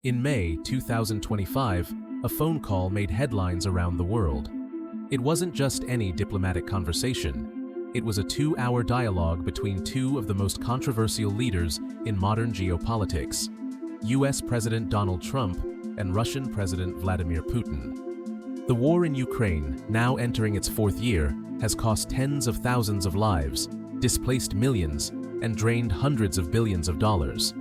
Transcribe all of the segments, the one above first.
In May 2025, a phone call made headlines around the world. It wasn't just any diplomatic conversation. It was a 2-hour dialogue between two of the most controversial leaders in modern geopolitics, US President Donald Trump and Russian President Vladimir Putin. The war in Ukraine, now entering its 4th year, has cost tens of thousands of lives, displaced millions, and drained hundreds of billions of dollars.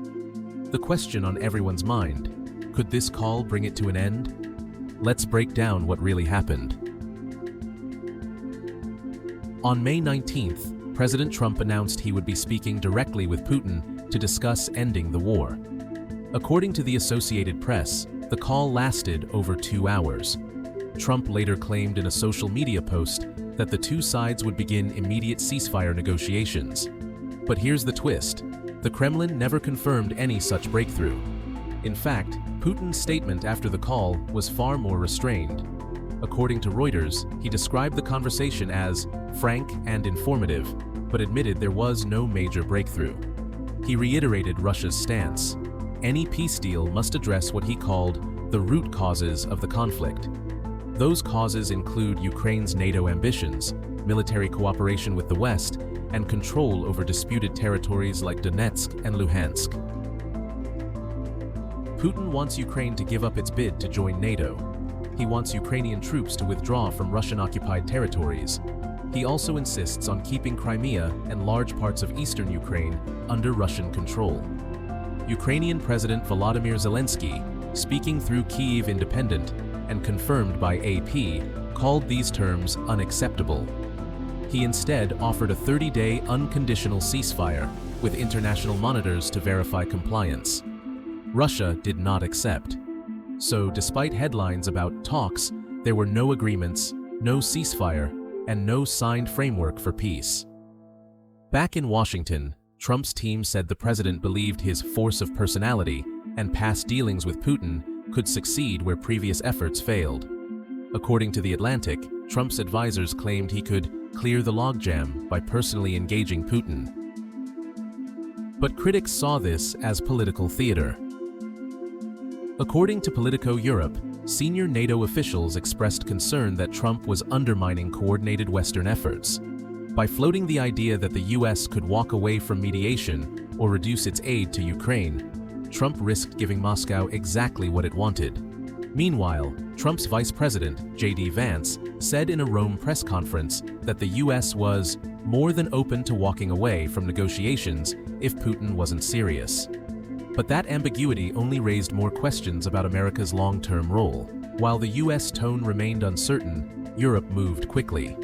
The question on everyone's mind: could this call bring it to an end? Let's break down what really happened. On May 19th, President Trump announced he would be speaking directly with Putin to discuss ending the war. According to the Associated Press, the call lasted over 2 hours. Trump later claimed in a social media post that the two sides would begin immediate ceasefire negotiations. But here's the twist: the Kremlin never confirmed any such breakthrough. In fact, Putin's statement after the call was far more restrained. According to Reuters, he described the conversation as frank and informative, but admitted there was no major breakthrough. He reiterated Russia's stance. Any peace deal must address what he called the root causes of the conflict. Those causes include Ukraine's NATO ambitions, military cooperation with the West, and control over disputed territories like Donetsk and Luhansk. Putin wants Ukraine to give up its bid to join NATO. He wants Ukrainian troops to withdraw from Russian-occupied territories. He also insists on keeping Crimea and large parts of eastern Ukraine under Russian control. Ukrainian President Volodymyr Zelenskyy, speaking through Kyiv Independent and confirmed by AP, called these terms unacceptable. He instead offered a 30-day unconditional ceasefire with international monitors to verify compliance. Russia did not accept. So, despite headlines about talks, there were no agreements, no ceasefire, and no signed framework for peace. Back in Washington, Trump's team said the president believed his force of personality and past dealings with Putin could succeed where previous efforts failed. According to The Atlantic, Trump's advisors claimed he could clear the logjam by personally engaging Putin. But critics saw this as political theater. According to Politico Europe, senior NATO officials expressed concern that Trump was undermining coordinated Western efforts. By floating the idea that the US could walk away from mediation or reduce its aid to Ukraine, Trump risked giving Moscow exactly what it wanted. Meanwhile, Trump's vice president, J.D. Vance, said in a Rome press conference that the US was more than open to walking away from negotiations if Putin wasn't serious. But that ambiguity only raised more questions about America's long-term role. While the US tone remained uncertain, Europe moved quickly.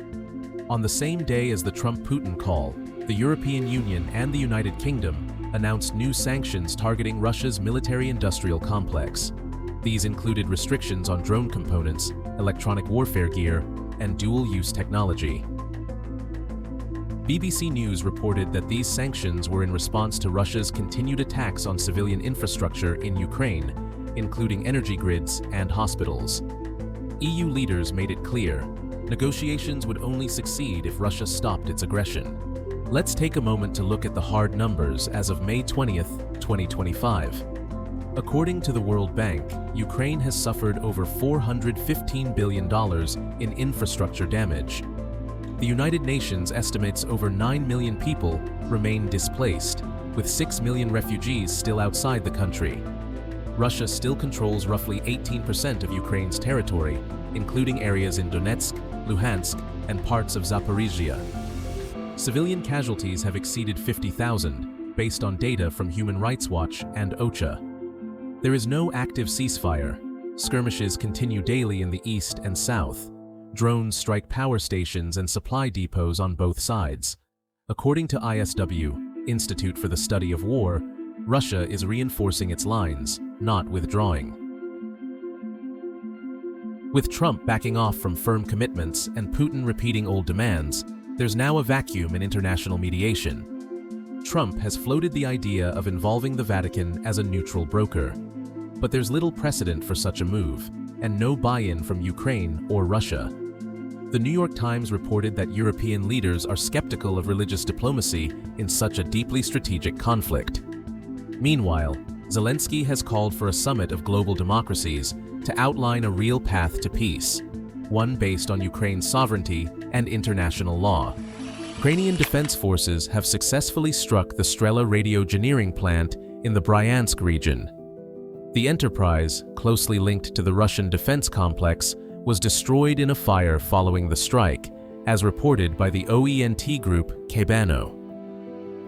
On the same day as the Trump-Putin call, the European Union and the United Kingdom announced new sanctions targeting Russia's military-industrial complex. These included restrictions on drone components, electronic warfare gear, and dual-use technology. BBC News reported that these sanctions were in response to Russia's continued attacks on civilian infrastructure in Ukraine, including energy grids and hospitals. EU leaders made it clear negotiations would only succeed if Russia stopped its aggression. Let's take a moment to look at the hard numbers as of May 20th, 2025. According to the World Bank, Ukraine has suffered over $415 billion in infrastructure damage. The United Nations estimates over 9 million people remain displaced, with 6 million refugees still outside the country. Russia still controls roughly 18% of Ukraine's territory, including areas in Donetsk, Luhansk, and parts of Zaporizhia. Civilian casualties have exceeded 50,000, based on data from Human Rights Watch and OCHA. There is no active ceasefire. Skirmishes continue daily in the east and south. Drones strike power stations and supply depots on both sides. According to ISW, Institute for the Study of War, Russia is reinforcing its lines, not withdrawing. With Trump backing off from firm commitments and Putin repeating old demands, there's now a vacuum in international mediation. Trump has floated the idea of involving the Vatican as a neutral broker. But there's little precedent for such a move, and no buy-in from Ukraine or Russia. The New York Times reported that European leaders are skeptical of religious diplomacy in such a deeply strategic conflict. Meanwhile, Zelenskyy has called for a summit of global democracies to outline a real path to peace, one based on Ukraine's sovereignty and international law. Ukrainian defense forces have successfully struck the Strela radioengineering plant in the Bryansk region. The enterprise, closely linked to the Russian defense complex, was destroyed in a fire following the strike, as reported by the OENT group Cabano.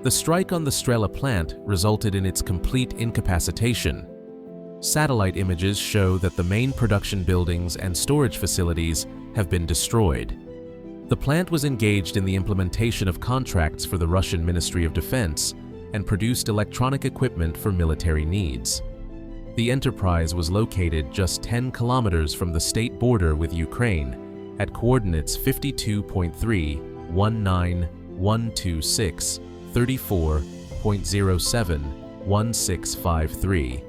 The strike on the Strela plant resulted in its complete incapacitation. Satellite images show that the main production buildings and storage facilities have been destroyed. The plant was engaged in the implementation of contracts for the Russian Ministry of Defense and produced electronic equipment for military needs. The enterprise was located just 10 kilometers from the state border with Ukraine at coordinates 52.3, 19, 126, 34.07, 1653.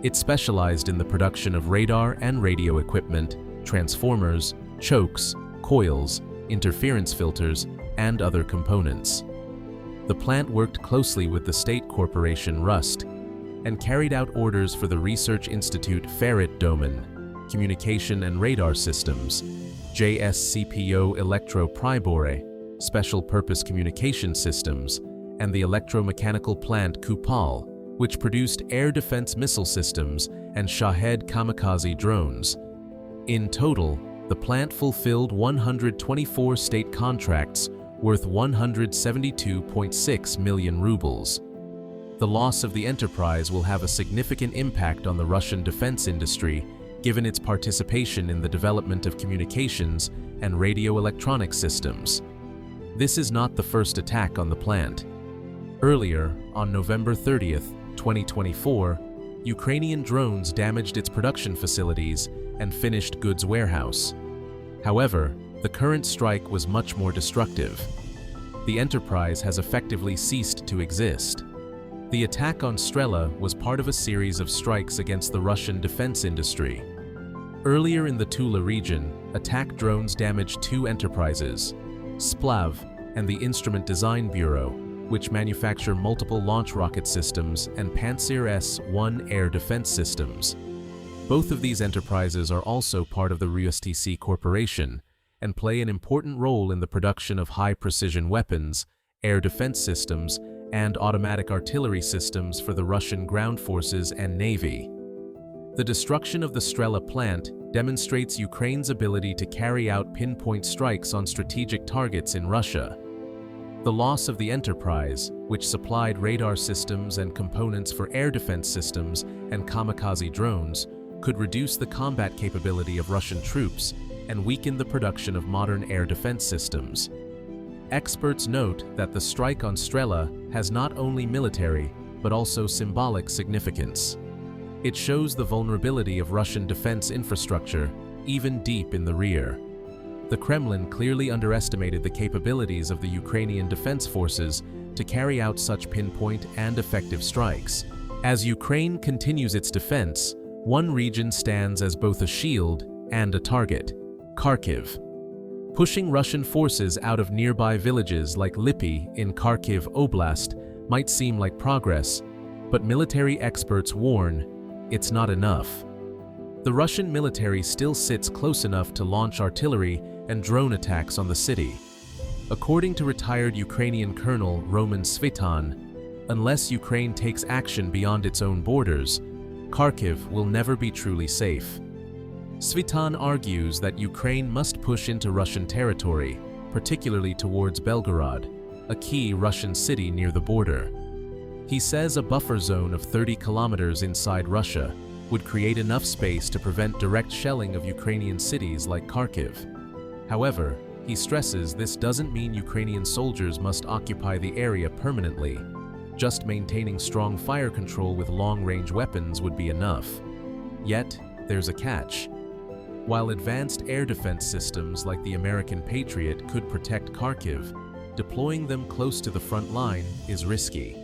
It specialized in the production of radar and radio equipment, transformers, chokes, coils, interference filters, and other components. The plant worked closely with the state corporation Rust and carried out orders for the Research Institute Ferret Domen, Communication and Radar Systems, JSCPO Electro-Pribore, Special Purpose Communication Systems, and the electromechanical plant Kupal, which produced air defense missile systems and Shahed kamikaze drones. In total, the plant fulfilled 124 state contracts worth 172.6 million rubles. The loss of the enterprise will have a significant impact on the Russian defense industry, given its participation in the development of communications and radio electronic systems. This is not the first attack on the plant. Earlier, on November 30th, 2024, Ukrainian drones damaged its production facilities and finished goods warehouse. However, the current strike was much more destructive. The enterprise has effectively ceased to exist. The attack on Strela was part of a series of strikes against the Russian defense industry. Earlier in the Tula region, attack drones damaged two enterprises, Splav and the Instrument Design Bureau, which manufacture multiple launch rocket systems, and Pantsir S-1 air defense systems. Both of these enterprises are also part of the RUSTC Corporation and play an important role in the production of high-precision weapons, air defense systems, and automatic artillery systems for the Russian ground forces and navy. The destruction of the Strela plant demonstrates Ukraine's ability to carry out pinpoint strikes on strategic targets in Russia. The loss of the enterprise, which supplied radar systems and components for air defense systems and kamikaze drones, could reduce the combat capability of Russian troops and weaken the production of modern air defense systems. Experts note that the strike on Strela has not only military, but also symbolic significance. It shows the vulnerability of Russian defense infrastructure, even deep in the rear. The Kremlin clearly underestimated the capabilities of the Ukrainian defense forces to carry out such pinpoint and effective strikes. As Ukraine continues its defense, one region stands as both a shield and a target: Kharkiv. Pushing Russian forces out of nearby villages like Lipy in Kharkiv Oblast might seem like progress, but military experts warn it's not enough. The Russian military still sits close enough to launch artillery and drone attacks on the city. According to retired Ukrainian Colonel Roman Svitan, unless Ukraine takes action beyond its own borders, Kharkiv will never be truly safe. Svitan argues that Ukraine must push into Russian territory, particularly towards Belgorod, a key Russian city near the border. He says a buffer zone of 30 kilometers inside Russia would create enough space to prevent direct shelling of Ukrainian cities like Kharkiv. However, he stresses this doesn't mean Ukrainian soldiers must occupy the area permanently. Just maintaining strong fire control with long-range weapons would be enough. Yet, there's a catch. While advanced air defense systems like the American Patriot could protect Kharkiv, deploying them close to the front line is risky.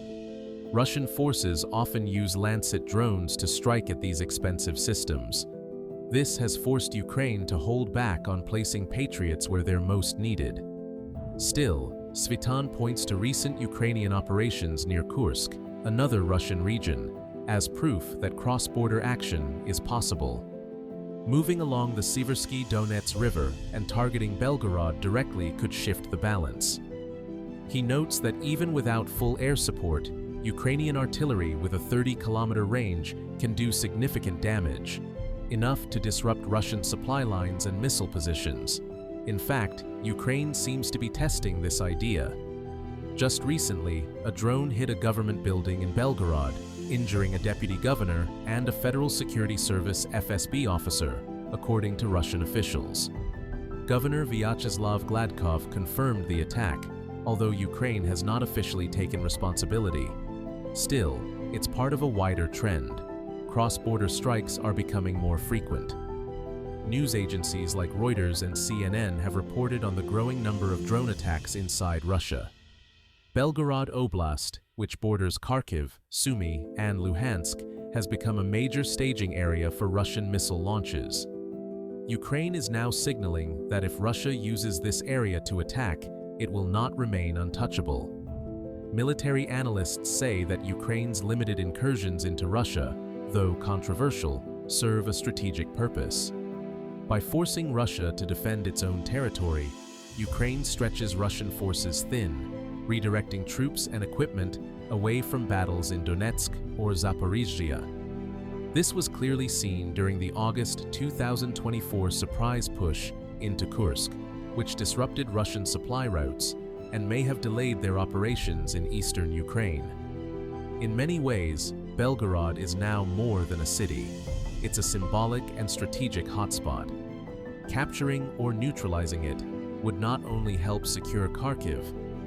Russian forces often use Lancet drones to strike at these expensive systems. This has forced Ukraine to hold back on placing Patriots where they're most needed. Still, Svitan points to recent Ukrainian operations near Kursk, another Russian region, as proof that cross-border action is possible. Moving along the Seversky Donets River and targeting Belgorod directly could shift the balance. He notes that even without full air support, Ukrainian artillery with a 30-kilometer range can do significant damage, enough to disrupt Russian supply lines and missile positions. In fact, Ukraine seems to be testing this idea. Just recently, a drone hit a government building in Belgorod, injuring a deputy governor and a Federal Security Service FSB officer, according to Russian officials. Governor Vyacheslav Gladkov confirmed the attack, although Ukraine has not officially taken responsibility. Still, it's part of a wider trend. Cross-border strikes are becoming more frequent. News agencies like Reuters and CNN have reported on the growing number of drone attacks inside Russia. Belgorod Oblast, which borders Kharkiv, Sumy, and Luhansk, has become a major staging area for Russian missile launches. Ukraine is now signaling that if Russia uses this area to attack, it will not remain untouchable. Military analysts say that Ukraine's limited incursions into Russia, though controversial, serve a strategic purpose. By forcing Russia to defend its own territory, Ukraine stretches Russian forces thin, redirecting troops and equipment away from battles in Donetsk or Zaporizhzhia. This was clearly seen during the August 2024 surprise push into Kursk, which disrupted Russian supply routes and may have delayed their operations in eastern Ukraine. In many ways, Belgorod is now more than a city. It's a symbolic and strategic hotspot. Capturing or neutralizing it would not only help secure Kharkiv,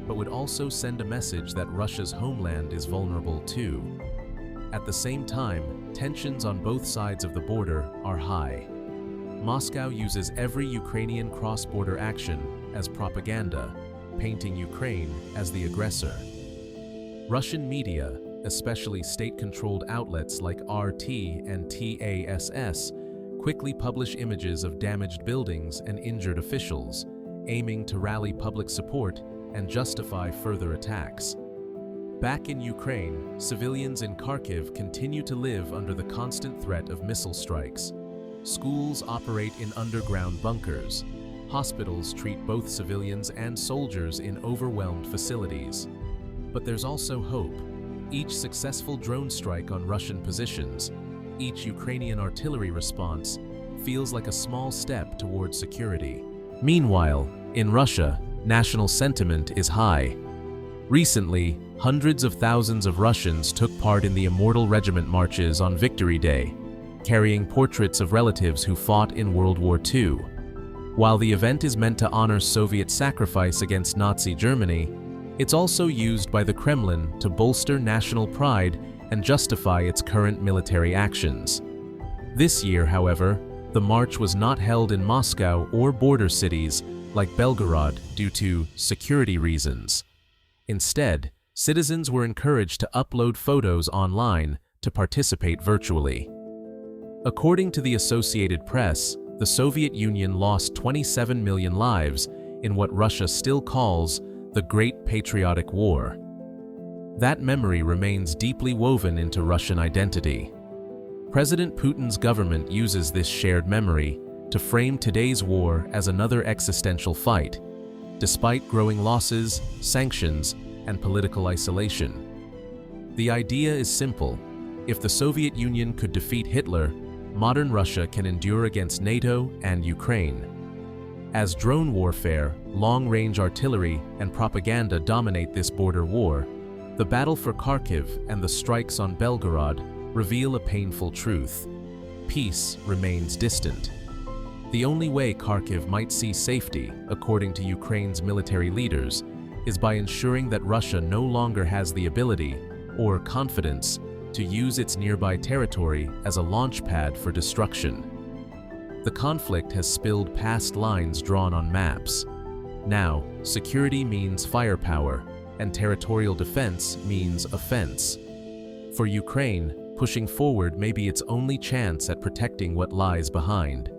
but would also send a message that Russia's homeland is vulnerable too. At the same time, tensions on both sides of the border are high. Moscow uses every Ukrainian cross-border action as propaganda, painting Ukraine as the aggressor. Russian media, especially state-controlled outlets like RT and TASS, quickly publish images of damaged buildings and injured officials, aiming to rally public support and justify further attacks. Back in Ukraine, civilians in Kharkiv continue to live under the constant threat of missile strikes. Schools operate in underground bunkers. Hospitals treat both civilians and soldiers in overwhelmed facilities. But there's also hope. Each successful drone strike on Russian positions, each Ukrainian artillery response, feels like a small step toward security. Meanwhile, in Russia, national sentiment is high. Recently, hundreds of thousands of Russians took part in the Immortal Regiment marches on Victory Day, carrying portraits of relatives who fought in World War II. While the event is meant to honor Soviet sacrifice against Nazi Germany, it's also used by the Kremlin to bolster national pride and justify its current military actions. This year, however, the march was not held in Moscow or border cities like Belgorod due to security reasons. Instead, citizens were encouraged to upload photos online to participate virtually. According to the Associated Press, the Soviet Union lost 27 million lives in what Russia still calls the Great Patriotic War. That memory remains deeply woven into Russian identity. President Putin's government uses this shared memory to frame today's war as another existential fight, despite growing losses, sanctions, and political isolation. The idea is simple. If the Soviet Union could defeat Hitler, modern Russia can endure against NATO and Ukraine. As drone warfare, long-range artillery, and propaganda dominate this border war, the battle for Kharkiv and the strikes on Belgorod reveal a painful truth. Peace remains distant. The only way Kharkiv might see safety, according to Ukraine's military leaders, is by ensuring that Russia no longer has the ability or confidence to use its nearby territory as a launch pad for destruction. The conflict has spilled past lines drawn on maps. Now, security means firepower, and territorial defense means offense. For Ukraine, pushing forward may be its only chance at protecting what lies behind.